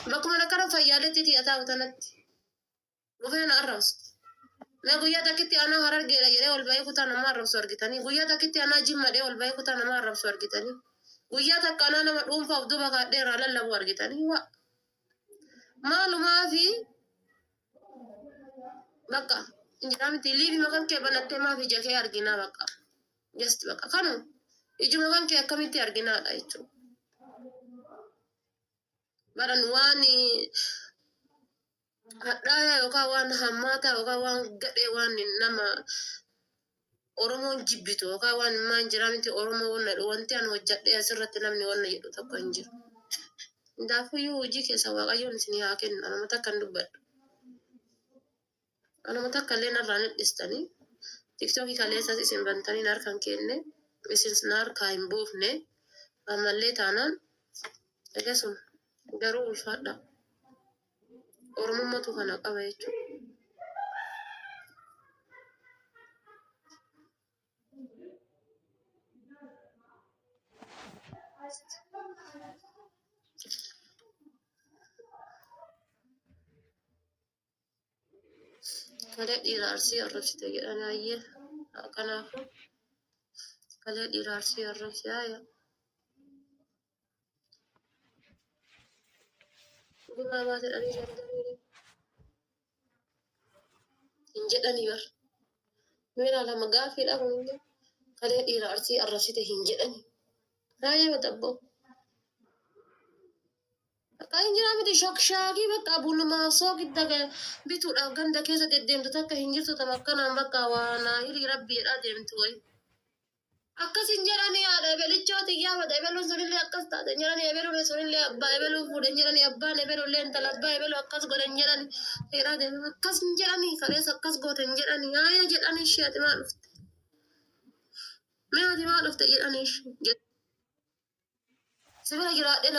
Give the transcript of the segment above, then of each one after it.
بكم أنا كرم فيالتي تي أتاو تنت وفين أرمس ما قويا تكتي أنا هرر جيلا يري والباي كتانا ما أرمس ورقتني قويا تكتي أنا جيم مدي والباي كتانا ما أرمس ورقتني قويا تكنا أنا مدوم فوضو بقى دير على الله ورقتني ما في بقى إنجرام تلي في مكان كبنات ما في جاكي أرجينا بقى جست بقى كانوا يجوا مكان كميتي أرجينا أيتو برانواني hadaya yookaan waan hammaataa yookaan waan gadhee waan nama Oromoon jibbitu yookaan waan maan jira miti Oromoo wanti an hojjadhee asirratti namni wanna jedhu tokko hin jiru. Hundaafuyyuu hojii keessa Waaqayyoon isin haa kennu anuma takka hin dubbadhu. Anuma takka illee narraan hidhistanii tiktookii kaleessas isin bantanii harkaan kenne isin harkaa hin buufne ammallee taanaan akkasuma garuu ulfaadha. Oromommatu kana qaba jechuudha. Kale dhiiraarsi arrabsite jedhanii ayyee kanaafuu kale dhiiraarsi arrabse yaa gumaa baate dhanii jaallatanii hin jedhanii bar meera lama gaaffiidha kunillee kale dhiiraarsi arrabsite hin jedhanii raayyaa batabboo akka hin jiraa miti shokshaakii bakka abuunumaa soogidda bituudhaaf ganda keessa deddeemtu takka hin jirtu tam akkanaan bakka waan hirii rabbiidhaa deemtu wayi. Akkasin jedhanii haadha ebelichooti yaabata ebeluun sunillee akkas taate jedhanii ebeluun sunillee abbaa ebeluu fuudhan jedhanii abbaan ebelullee intala abbaa ebeluu akkas godhan jedhanii seeraa deeman akkas hin jedhanii kaleessa akkas gootan jedhanii haaya jedhanii ishee ati maal dhufte mee ati maal dhufte jedhanii ishee sibira jiraadhee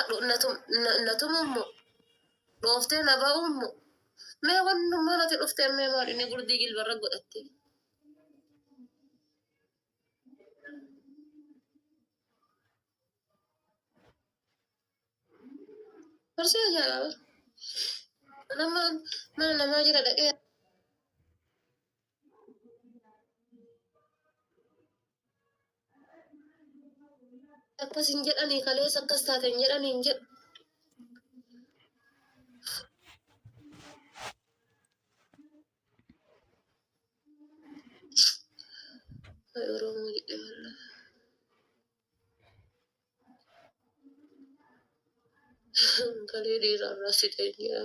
natumummo dhooftee na ba'ummo mee wannummaan ati dhuftee mee maal inni gurdii jilbarra godhatte. Persi aja lah. Nama aja ada kayak. Apa sinjet ani kali sakas taten jet ani injet. Kayak orang mau jadi mana? Kali di rara sih kayaknya.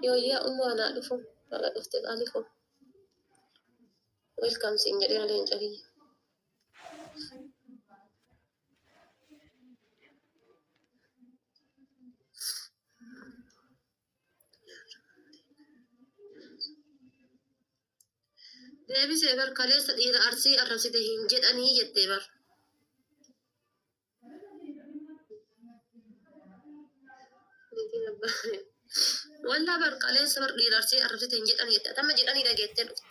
Yo iya anak dufung, kalau dufte alikum. Welcome sing jadi ada yang cari. Deebi seebar kaleessa dhiira arsii arrabsite hin jedhanii jettee bar. Wallaa bar kaleessa bar dhiira arsii arrabsite hin jedhanii jette atama jedhanii dhageettee dhufte.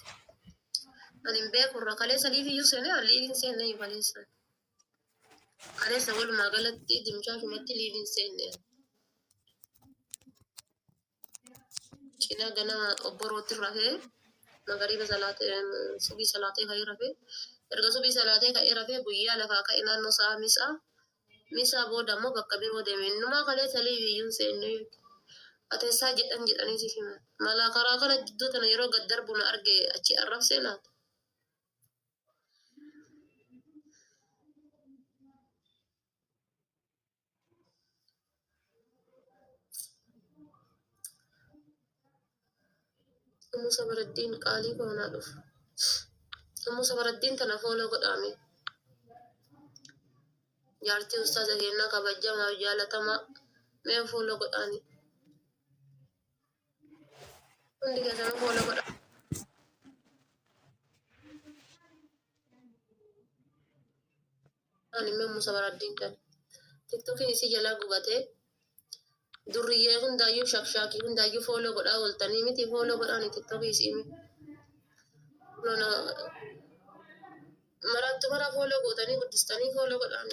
Ani hin beekurra kaleessa liifiyyuu seene liifiin seenne kaleessa. Kaleessa walumaa galatti dimchaa shumatti liifiin seenne. Cina ganama obborootti rafee magariiba salaatee subii salaatee ka'ee rafee erga subii salaatee ka'ee rafee guyyaa lafaa ka'e naannoo sa'a misaa booda ammoo bakka biroo deeme innumaa kaleessa liifiyyuu seenne ateessaa jedhanii si hima mala karaa kana jidduu tana yeroo gad darbu na arge achi arrabsee laata. Musa Baraddin qaalii koonaa dhufu. Musa Baraddin tana fooloo godhame. Jaartii ustaaza keenyaa kabajamaa fi jaalatamaa mee fooloo godhaani. Hundi keessanuu fooloo godha. Ani mee Musa Baraddin kan TikTok isi jala gubate. Durriye hundayyuu shakshaki hundayyuu follow godhaa ooltanii miti follow godhaan TikTok isi mi. Nona marattu mara follow godhanii guddistanii follow godhaan.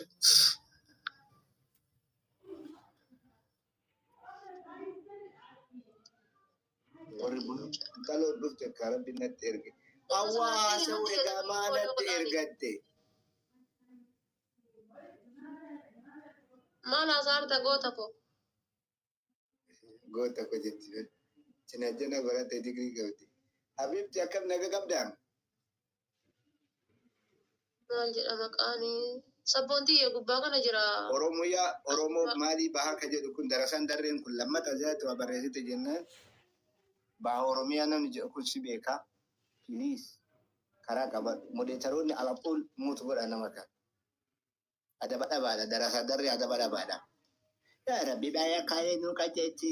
Kalau dhufte karaa binnatti erge. Hawaasa egaa maalatti ergatte? Maal hasaarta goota ko? Goota ko jetti. Cinajjana baratte digrii qabdi. Habibti akkam naga qabdaa? Maal jedha maqaanii? Sabboontii gubbaa kana jira. Oromoo maalii bahaa ka jedhu kun darasaan darreen kun lammata jaatu barreessite jennaan. Baha Oromiyaa namni jedhu kun si beekaa. Please karaa qaba. Modeetaroonni alaquun muutu godha nama kan. Adaba dhabaadha. Darasaa darree adaba dhabaadha. Yaa Rabbi baay'ee kaayee nuu qajeelchi.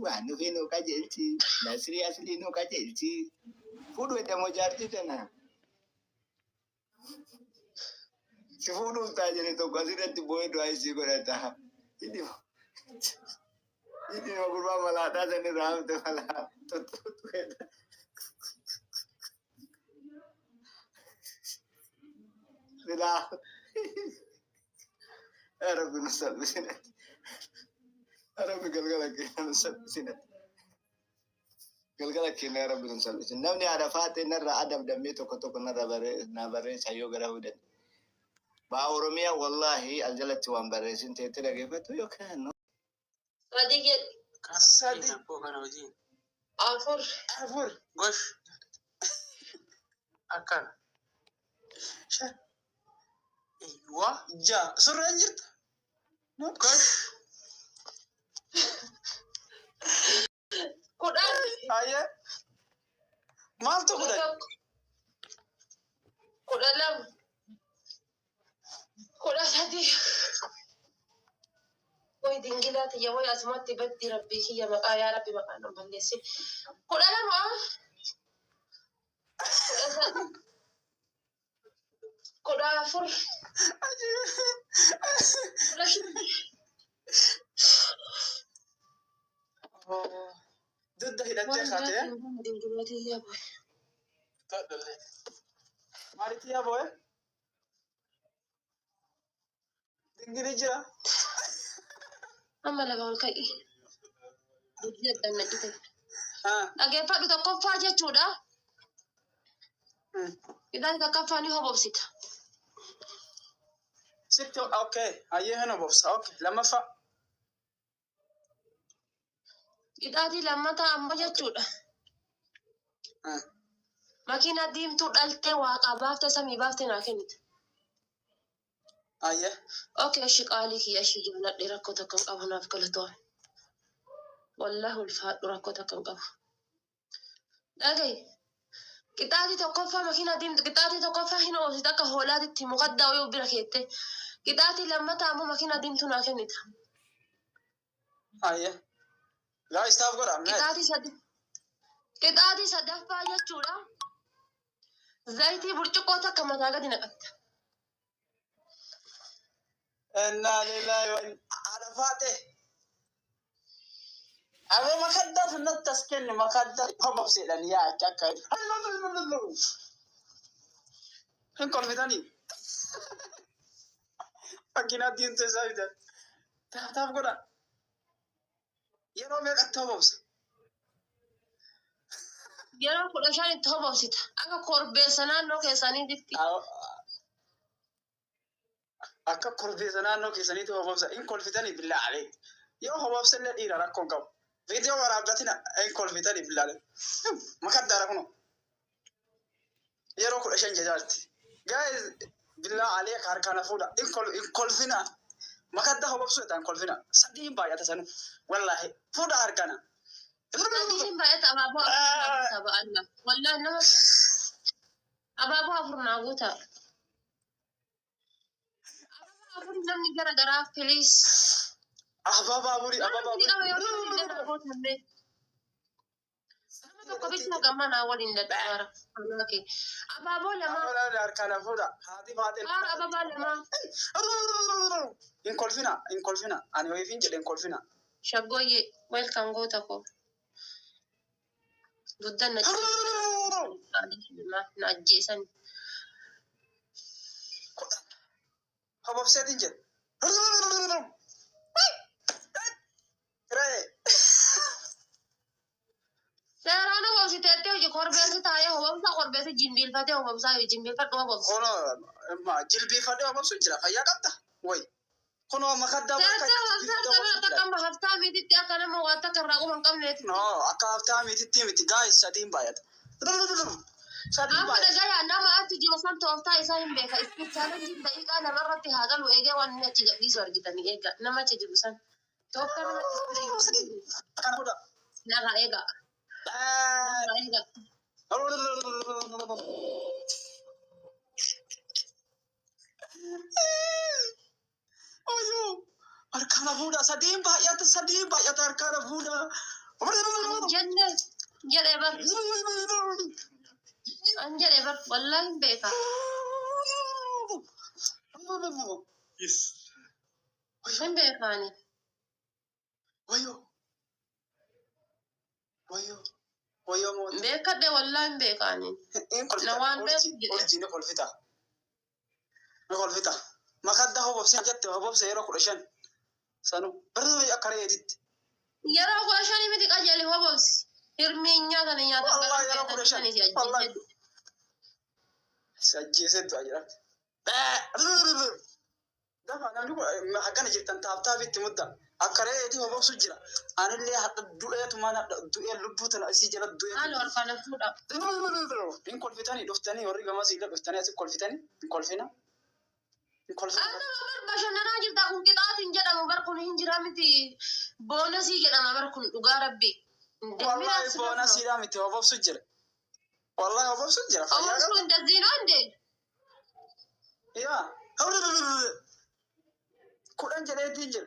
Waan nufi nuu qajeelchi. Nasirii aslii nuu qajeelchi. Fuudhu eddamoo jaartii tana. Si fuudhuuf ta'a jedhe tokko asirratti boo'ee du'aa isii godhata. Ini gurbaa malaataa san irraa hamte malaa tuttuutu jedha. Silaa Rabbi nu salphisinatti. Rabbi galgala keenya nu salphisinatti. Galgala keenya Rabbi nu salphisin. Namni haadha faatee narraa adabdamee tokko naa barreessa yoo gara hudan. Baha Oromiyaa wallaahi aljalatti waan barreessin teetti dhageeffatu yookaan Radige Kasadi bukan uji. afur. Gosh. Akan. Wah, ja. Suruh anjir. Gosh. Kudhan. Ayah. Mal tuh kuda. Kudhan lam. Kudhan sadi. Woi dingilati ya woi asmati batti rabbi hiya maka ya rabbi maka nan ballesi kudala ma kuda fur ضد هيدا خاطئ dingilati ya boy تفضل مالتي يا بوي دنجري جرا amma laga wal kai dujjat dan nadite ها dhageeffadhu tokkoffaa jechuudha idan tokkoffaa ni hobobsita ستة اوكي هي هنا بوبس اوكي لما فا idhaati lammataa amma jechuudha makiina diimtuu dhaltee waaqaa baafte samii baafte naa kennite ايه اوكي اشي قالي هي اشي جبنا لي ركوتك كم قبنا في كلتون والله الفاد ركوتك كم قب داغي كتاتي توقفا ماكينة ديم كتاتي توقفا هنا وسيتك هولادي تي مقدة ويو بركيتي كتاتي لما تعمو ماكينة ديم تونا كنتا ايه لا استاف قرا كتاتي صدف باجة چورا زيتي برچقوتا كما تاغا دي نقت انا لله وإنا على فاتح أبي ما خدت في التسكين ما خدت هم بسيلان يا كاكا هن كل فتاني أكينا دين تزايد تعرف كذا يروم يكتبوس yeroo 15 itti hobobsita akka korbeessa naannoo keessanii ditti akka korbeessa naannoo keessaniitti hobobsa in kolfitanii billaa alee yoo hobobsa illee dhiira rakkoon qabu viidiyoo waraabbatina in kolfitanii billaa alee makaddaara kuno yeroo 15 jajaarti guys billaa alee harkaan fuudha in kolfina makadda hobobsu etaan kolfina sadii baay'ata sanu wallaahi fuudha harkana Sadiin baay'ata abaaboo afur ba'anna wallahi nama abaaboo afur naa guuta abaaboo namni gara garaa filiis abaabaaburi tokko bicha gamma naa waliin dadhabara أبابو لما ولا أركان فودا هذه فاتن أبابا لما إن كولفينا أنا ويفين جد إن كولفينا شقوي ويل كان جو تكو ضدنا ما نجيسن هو بسيطين جد رأي سيرانا وابسي تيتي وجي قربيسي تايا هو بسا قربيسي جنبيل فاتي هو بسا جنبيل فاتي هو بسا خلا ما جلبي فادي أبغى سجلا فيا كابتا وي خلا ما خدا تيتي وابسا كما تكما هفتا ميتي تيا كنا مواتا كراغو من قم نيتي no akafta miti timiti guys sadin bayat sadin أما bayat دجايا نما أنتي جوسان توفتا إساهم بيكا إسكي تشالنج دقيقة نمرتي هذا لو إيجا وان نتي قبلي سورجتني إيجا نما تجي جوسان توفتا نما تسكري kan udah نرى إيجا نرى إيجا ayo arkana buda sadin bayat arkana buda جنة جرى بر أنجرى بر والله بيكا yes من بيكاني wayo wayo mo بيكا ده والله بيكاني in kolfita نوان بيك origine kolfita makadda ho bobse jatte ho bobse yero kurashan sanu barno akare edit يرى كل شيء متى كجالي هو بس يرمينيا كان يا والله يرى kurashan والله sajjese to ajira dafa nan duko hakana jirtan taabtaa bitti mudda akare edi ho bobsu jira anille hadda du'eetu mana du'e lubbutan asi jira du'e قالوا أركان فودا in kolfitani dhuftani warri gama siila dhuftani asi kolfitani in kolfina in kolfina أنا ما بشنا ناجر تكون قطعة جدا ما بركون هنجرا متي بونسي جدا ما بركون أجاربي wallahi bona siila miti ho bobsu jira wallahi ho bobsu jira أول شو أنت زين عندي ya kudan jere dijil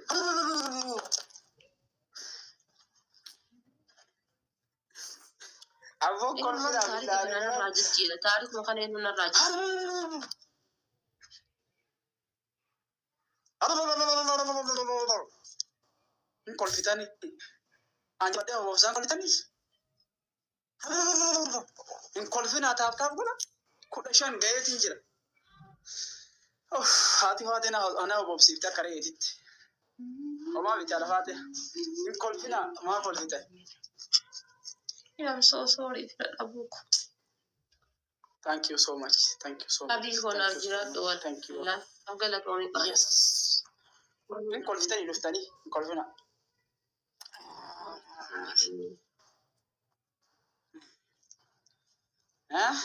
abo إنه ما kolfina تاريخ إنه أنا راجل جيلا تاريخ ما كان إنه أنا راجل in kolfitani anjade ho bobsan kolfitani in kolfina taabtaab gula kudashan gayetin jira haati faatina ana bobsifta kare editti oma bitala faate in kolfina ma kolfita I'm so sorry for that book thank you so much thank you so much أبي هون أرجع دول thank you لا أقول لك أوني yes in kolfitani dhuftani in kolfina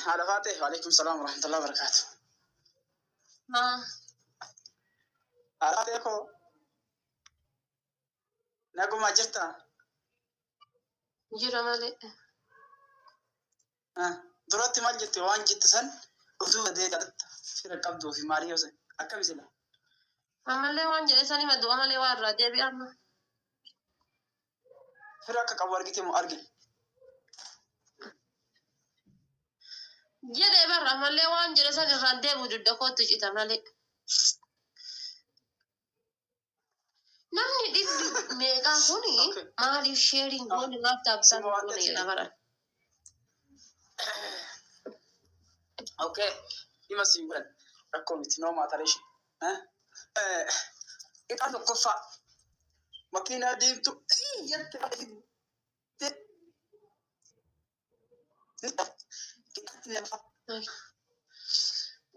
على فاتح وعليكم السلام ورحمة الله وبركاته ما على فاتحكو نقول ما جرتا جرى مالي دراتي ما جرتي وان جرت سن ودو دي جرت في ركبدو في ماريو سن أكمل سلا أمالي وان جرى سني ما دو أمالي وان رادي أبي أما في ركك أبغى أرجع مو أرجع جرى برا أمالي وان جرى سني رادي وجود دكتور تجي مالي namni dhibbi meeqaa kuni maaliif sheeriin goone naaf taabsan goone jedha bara. Okay, ima simbulan rakkoo miti noo maatareeshi. Qixa tokkoffaa makiinaa deemtu jette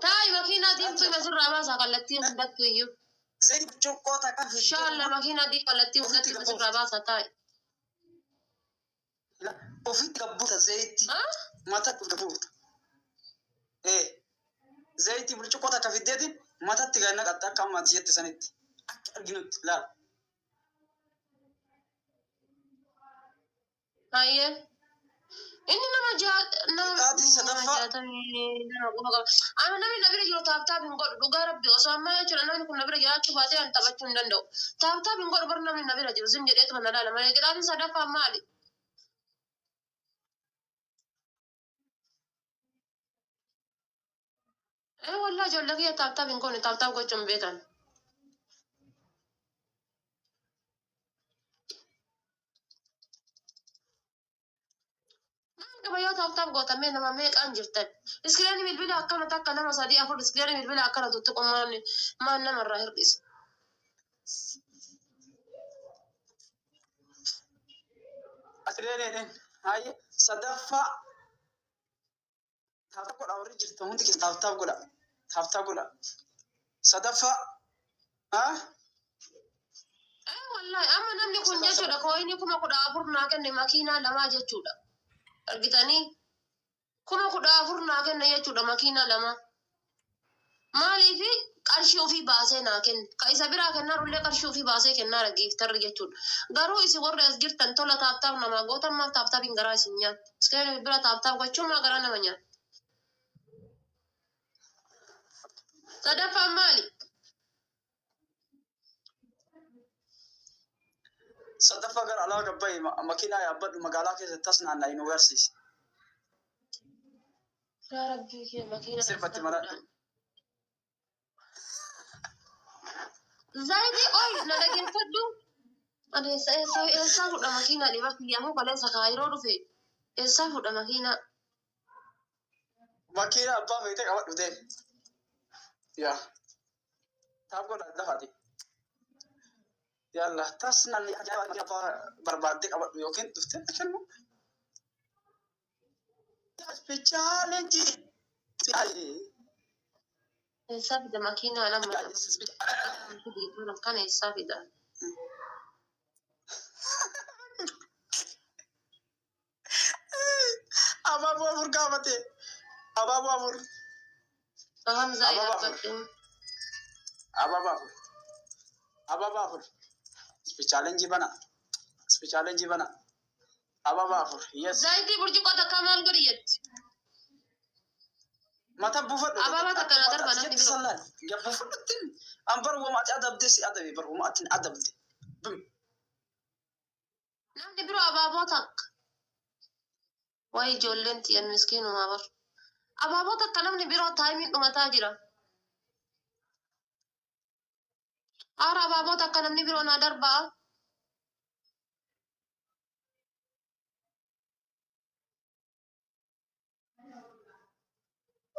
Taa'ii makiinaa deemtu ima sirraa baasaa kallattii hundattu iyyuu. zaidi burcuqqoota kan Inshallah makiinaa deemtu kallattii hundatti ima sirraa baasaa taa'ii. ofitti gabbuuta zayitii matatti gabbuuta. Zayitii burcuqqoota akka fiddeetiin matatti gad naqatta akka ammaati jette sanitti akka arginutti laala. Hayyee. Inni nama ama namni na bira jiru taaptaap hin godhu dhugaa rabbi osoo ammaa jechuudha namni kun na bira jiraachuu baatee ani taphachuu hin danda'u. Taaptaap hin godhu bar namni na bira jiru zim jedheetuma na laala malee qixaatiin sadaffaan maali? اي والله جول لك يا تاب نكون تاب قوتهم بيتن كما يو تاب قوتهم من ما ميك انجرتن اسكلاني بالبلا كما تاكا نما صديق افر اسكلاني بالبلا كلا تتقم ما نما الرهرقس أتريني هاي صدفة تابتقول أوري جرت هندك تابتقول صدفة ها اي والله اما نمني كون جچودا كويني كما كودا افرنا كن ماكينا لما جچودا argitanii kuma kudha afur naa kenna jechuudha makiina lama maaliif qarshii ofii baasee naa kenna ka isa biraa kennarullee qarshii ofii baasee kennaa giiftarri jechuudha garuu isin warri as jirtan tola taaptaaf namaa gootan maaf taaptaaf hin garaa isin nyaata iskeen bira taaptaaf gochuun maa garaa nama nyaata sadaffaan maali صدفة قال على قبي ماكينة يعبد مقالات تصنع على يونيفرسيتي yaa rabbii kee makiina سيرفت مرات zaidi oi na dhageeffadhu ani eessaa fudha makiinaa dhiba kiyyaamuu kaleessa kaayiroo dhufe eessaa fudha makiinaa ماكينة أبا ميتك أود بدين يا تابقول دفعتي يلا تصنع اللي أجاب ماكينة بربادك أود يمكن تفتح كلمة سبيشالنجي eessaa fida makiinaa lama kan eessaa fida أبا أبو قامتي أبا أبو hamzaa yaabbadhu أبا سبيشالنجي بنا أبا يس zaidi burcuqoo takka maal godhi jetti ما تبوفت أبا تكنا دربا نحن سلان يا بوفت أمبر وما أدب ديس أدبي بر وما أدب دي بم namni biroo abaaboo takka wayi ijoolleen tiyyan miskiinumaa bar abaaboo takka namni biroo taayimiin dhumataa jira haara abaaboo takka namni biroo naa darbaa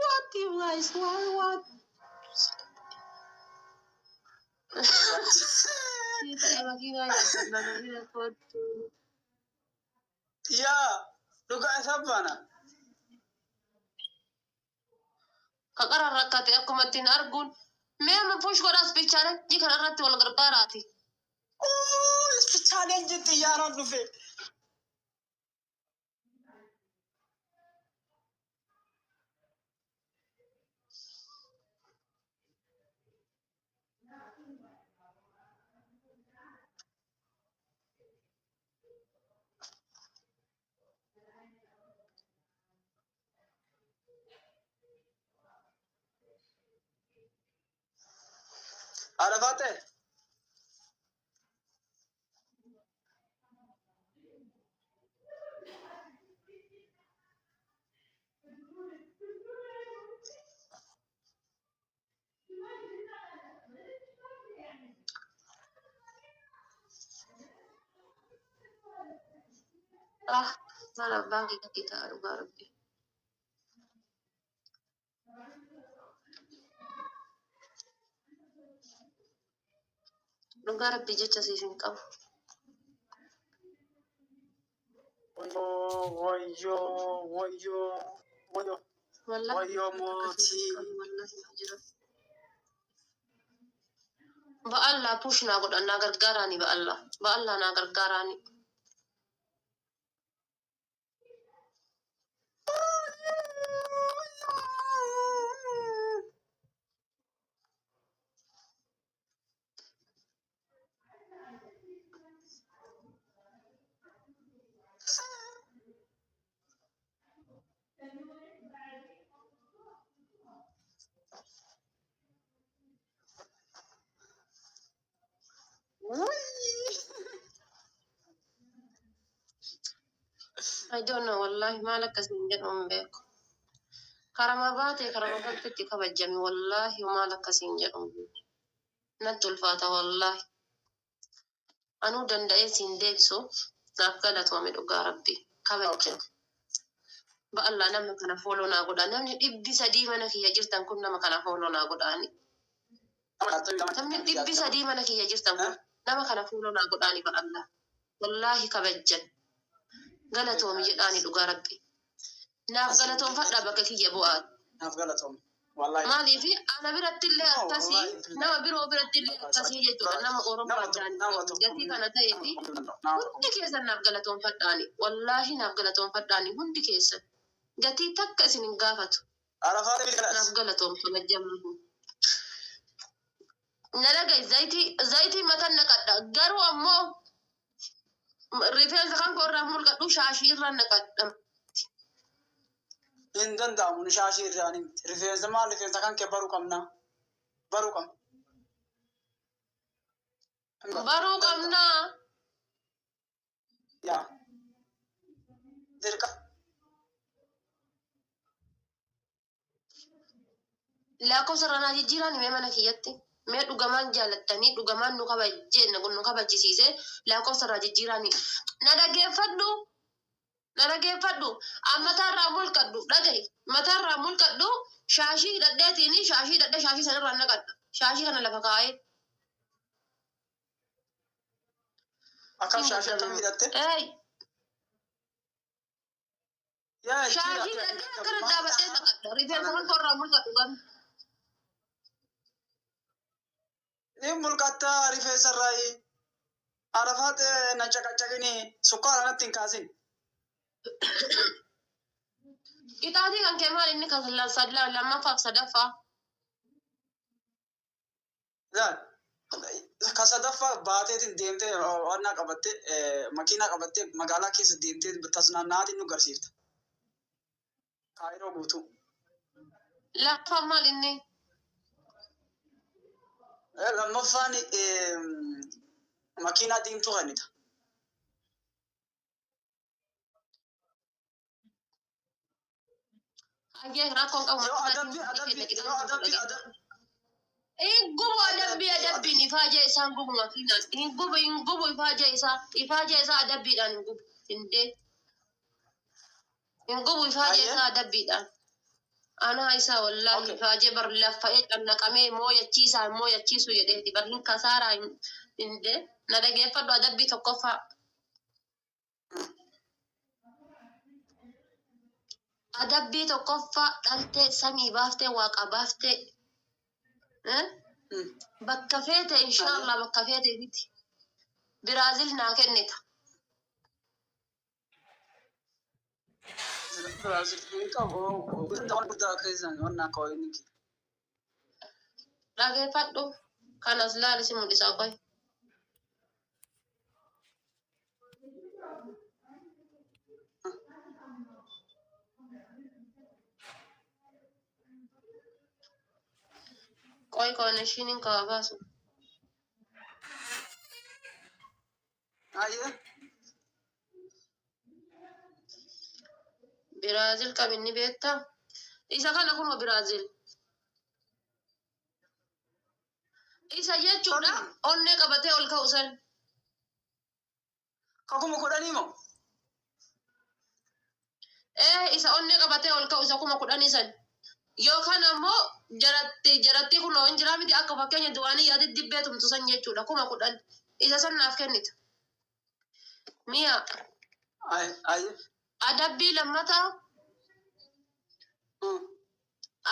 what you guys what يا لقى سبانا kakara rakkate akkuma ittiin arguun mee amma push godhaas bichaadha ji kana irratti wal gargaaraati أوه سبيشالين جدي يا رب في على فاتح ah mana bangki kita dhugaa rabbi dhugaa rabbi jecha siif hin qabu ويو ويو ويو wallahi ويو موتي wallahi ma jira ba'alla push naa godhan naa gargaaraani ba'alla naa gargaaraani I don't know wallahi maal akkasin jedhu hin beeku karama baate karama galtetti kabajjami wallahi maal akkasiin jedhamu natti ulfaata wallahi anuu danda'ee siin deebisu naaf galatoome dhugaa rabbi kabajjami ba'allaa namni kana fooloo naa godhaa namni 300 mana kiyya jirtan kun nama kana fooloo naa godhaani namni 300 mana kiyya jirtan kun nama kana fooloo naa godhaani ba'allaa wallahi kabajjan galatoomi jedhaani dhugaa rabbi naaf galatoonfadhaa bakka kiyya bu'aa naaf galatoome wallahi maaliif ana biratti illee akkasii nama biroo biratti illee akkasii jechuudha nama oromoo addaan gatii kana ta'eefi hundi keessan naaf galatoonfadhaani wallahi naaf galatoonfadhaani hundi keessan gatii takka isin hin gaafatu naaf galatoonfamajjamuu nalaga zayitii matan naqadha garuu ammoo rifeensa kan korraa mulqadhu shaashii irra naqadha in danda'amu ni shaashii irraani rifeensa maal rifeensa kan kee baruu qabna baruu qabnaa yaa dirqa lakkoofsa ranaa jijjiiraan mee mana kiyyatti mee dhugamaan jaalattanii dhugamaan nu kabajjisiise lakkoofsa irraa jijjiiraan na dhageeffadhu mataarraa mulqadhu dhagahi mataarraa mulqadhu shaashii hidhadheetiin shaashii sanirraa naqadha shaashii kana lafa kaa'ee akkam shaashii akkam hidhatte shaashii hidhadhee akkana dhaabadhee naqadha rifeensa kan korraa mulqadhu gan ni mulqatta rifeensa irraa arafaat na caqacaqini sukkaara natti hin kaasin qixaatii kan kee maal inni kan lammaffaaf sadaffaa ka sadaffaa baateetiin deemtee wannaa qabatte makiinaa qabatte magaalaa keessa deemtee tasnaannaatiin nu garsiifta kaayiroo guutuu lammaffaan maal inni lammaffaan makiinaa diimtuu kennita Ajee rakkoon qabu gubu adabbiin ifaajee isaan gubu makiinaan hin gubu ifaajee isaa adabbiidhaan hin gubu hindee hin gubu ifaajee isaa adabbiidhaan anaa isaa wallaahi ifaajee bar laffa'ee cannaqamee mooyachiisu jedheeti bar hin kasaaraa hindee na dhageeffadhu adabbii tokkoffaa adabbii tokkoffaa dhaltee samii baaftee waaqa baaftee bakka feete inshaallah bakka feete biti biraazil naa kennita dhageeffadhu kanas laalisi mul'isaa qoy Qoy koneshiniin kawa baasu. Aye. Biraazil qabinni beekta. Isa kana kun Biraazil. Isa jechuudha onnee qabatee ol ka'usan. Kakuma kudhanii moo? Isa onnee qabatee ol ka'u isa 10,000 san. Yookaan ammoo jaratti kun hin jira miti akka fakkeenya du'anii yaadatti dibbee tumtu san jechuudha 10,000 isa san naaf kennita. Mi'a. Aye. Adabbii lammataa.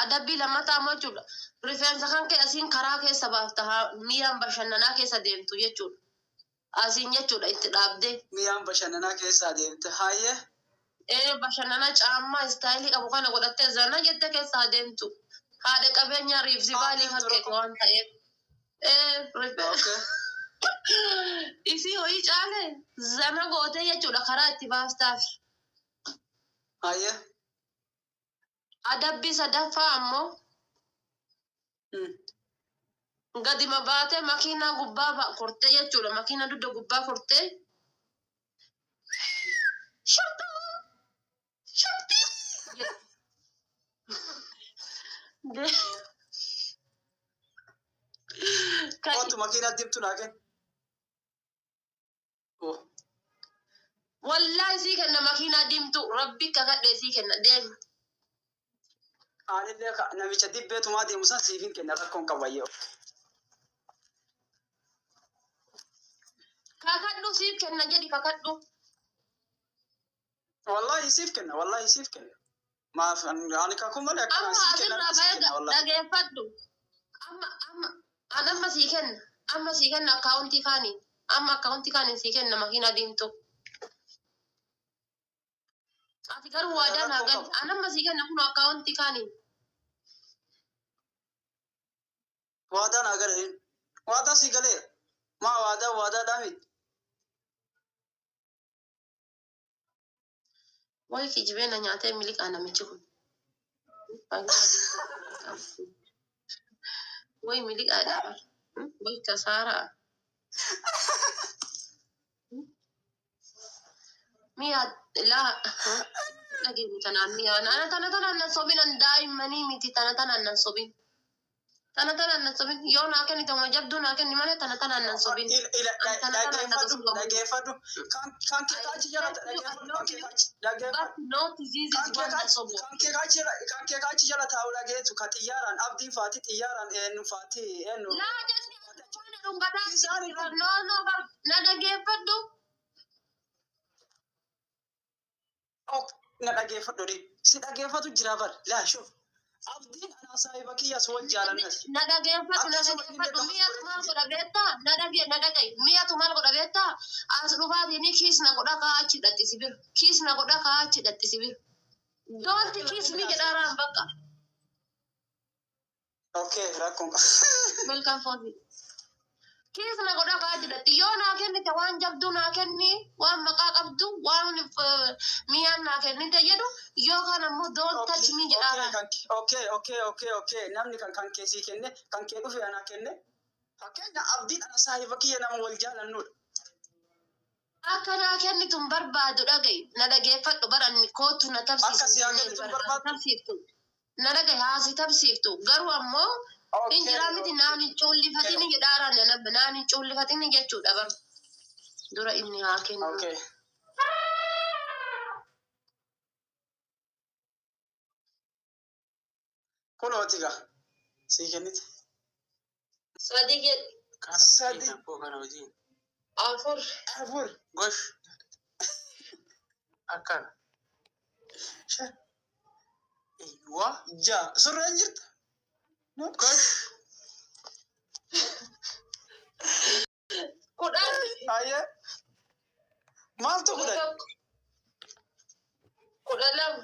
Adabbii lammataa ammoo jechuudha. Rifeensa kan kee asiin karaa keessa baafta mi'aan bashannanaa keessa deemtu jechuudha. Asiin jechuudha itti dhaabdee. Mi'aan bashannanaa keessa deemte haayee. Bashannana caammaa istaayilii qabu kana godhattee zana jette keessa adeemtu. Haadha qabeenya riifsi baalii fakkeetu waan ta'eef. Isii ho'i caale zana gootee jechuudha karaa itti baaftaaf. Haayee. Adabbii sadaffaa ammoo gadima baatee makiinaa gubbaa kortee jechuudha. Makiinaa dudda gubbaa kortee. Kootu makiinaa diimtuu naa kenna. Wallahi sii kenna makiinaa diimtuu rabbi kakadhee sii kenna deemi. Anillee namicha dibbeetumaa deemu san siifin kenna rakkoon qabayyoo. Kakadhu siif kenna jedhi kakadhu. Wallahi siif kenna. Maaf ani kakuma malee akkana Amma sii kenna. asirraa ba'ee dhageeffadhu. Amma sii kenna. Amma sii kenna akkaawuntii kaanii. Amma akkaawuntii kaanii sii kenna makiinaa diimtuu. Ati garuu waadaa naa gali. Amma sii kenna kun akkaawuntii kaanii. Waadaa naa galee. Waadaa sii galee. Maa waadaa dhaami. Wayi kijibee na nyaatee miliqaa namichi kun. Wayi miliqaadha. Wayi kasaaraa. Mi'a laa dhageenya tanaan mi'a tana nan sobinan daa'immanii miti tana nan sobin. Tana nan sobin yoo naa kenni ta'uma jabduu naa kenni malee tana nan sobin. Dhageeffadhu. Kan kee kaachi jala dhageeffadhu. No disease is one that sobo. Kan kee kaachi jala taa'u dhageessu ka xiyyaaraan abdiin faati xiyyaaraan eenyu faati eenyu. Laa jasti afaan dhungataa no na dhageeffadhu. Na dhageeffadhu dhi. Si dhageeffatu jira bar. Laa shuf. Abdiin anaa saahiba kiyyaas wal jaalannas. Na dhageeffadhu mi'atu maal godha beektaa? Na dhaga'i mi'atu maal godha beektaa? As dhufaatiin kiis na godha kaa achi dhatti sibir. Kiis na godha kaa achi dhatti sibir. Doonti kiis mi jedhaaraan bakka. Okay, rakkoon. Welcome for me. Kiis na godha kaa achi dhatti yoo naa kennite waan jabduu naa kenni waan maqaa qabdu waan mi'aan naa kennite jedhu yookaan ammoo don't touch me jedhaaraan. Okay. Namni kan keessii kenne kan kee dhufe anaa kenne. Fakkeenya abdiin ana saahiba kiyya nama wal jaalannudha. Akka naa kennituun barbaadu dhaga'i na dhageeffadhu baranni kootu na tabsiiftu. Na dhaga'i haasi tabsiiftu garuu ammoo injiraa miti naan hin cuullifatini jedhaaraan naan hin cuullifatini jechuudha bar. Dura inni haa kennu. Okay. Kunooti gaa sii kennite. Sadi jedhi. Sadi. Afur. Gosh. Akkana. Shan. Eeywa. Jaa surreen jirta. Gosh. Kudhan. Ayyee. Maaltu kudhan? Kudha lama.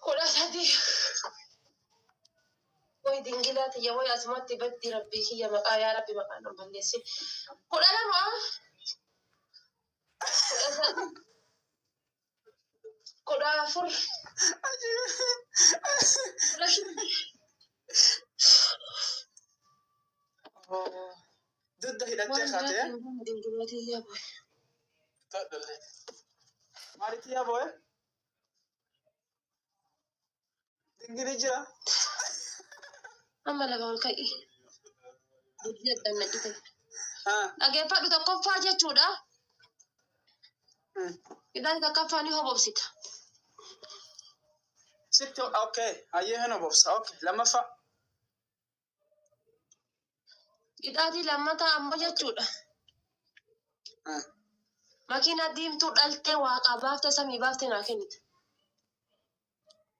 Kudha sadi. Way dingilaati yaa way asumatti baddi rabbii kiyya maqaa yaa rabbi maqaa nan balleessi. Kudha lama. Kudha sadi. Kudha afur. Kudha shani. Dudda hidhattee kaatee. Dingilaati yaa boy. Taddalee. Maalitti yaa boy? Dingili jira. Amma lafa ol ka'i. Dubbii adda nadhite. Haa. Dhageeffadhu tokkoffaa jechuudha. Idaan tokkoffaa ni hobobsita. Sitti okay. Ayyee hin obobsa. Okay. Lammaffaa. Idaatii lammataa ammoo jechuudha. Makiina diimtuu dhaltee waaqaa baaftee samii baaftee naa kennite.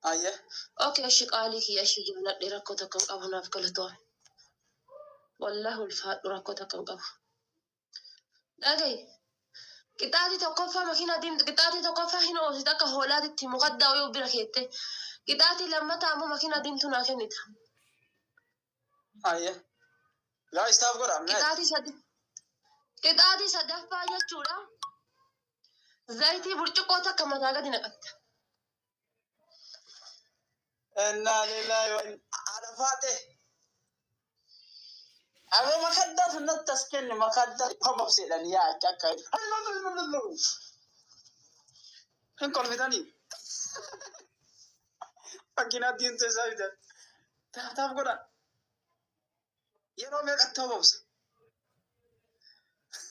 Ayyee. Okay, ashi qaalii kiyya ashi jaalladhe rakkoo takka hin qabu naaf galatoon. Wallahi ulfaadhu rakkoo takka hin qabu. Dhaga'i. Qixaatii tokkoffaa makiina diimtuu qixaatii tokkoffaa hin oolchite akka hoolaatitti muqaddaa yoo bira keette. Qixaatii lammataa ammoo makiina diimtuu naa kennita. Ayyee. Laa istaaf godha. Qixaatii sadaffaa jechuudha. Zayitii burcuqqoo takka mataa gadi naqatta. Innaa lillahi wa ana faate. Abo makaddaa sunnatti as kenni makaddaa hobobseedhaan yaa akka. Hin kolfitanii. Fakkiin diimtuu isaa bitan. Taataaf godha. Yeroo meeqatti hobobsa?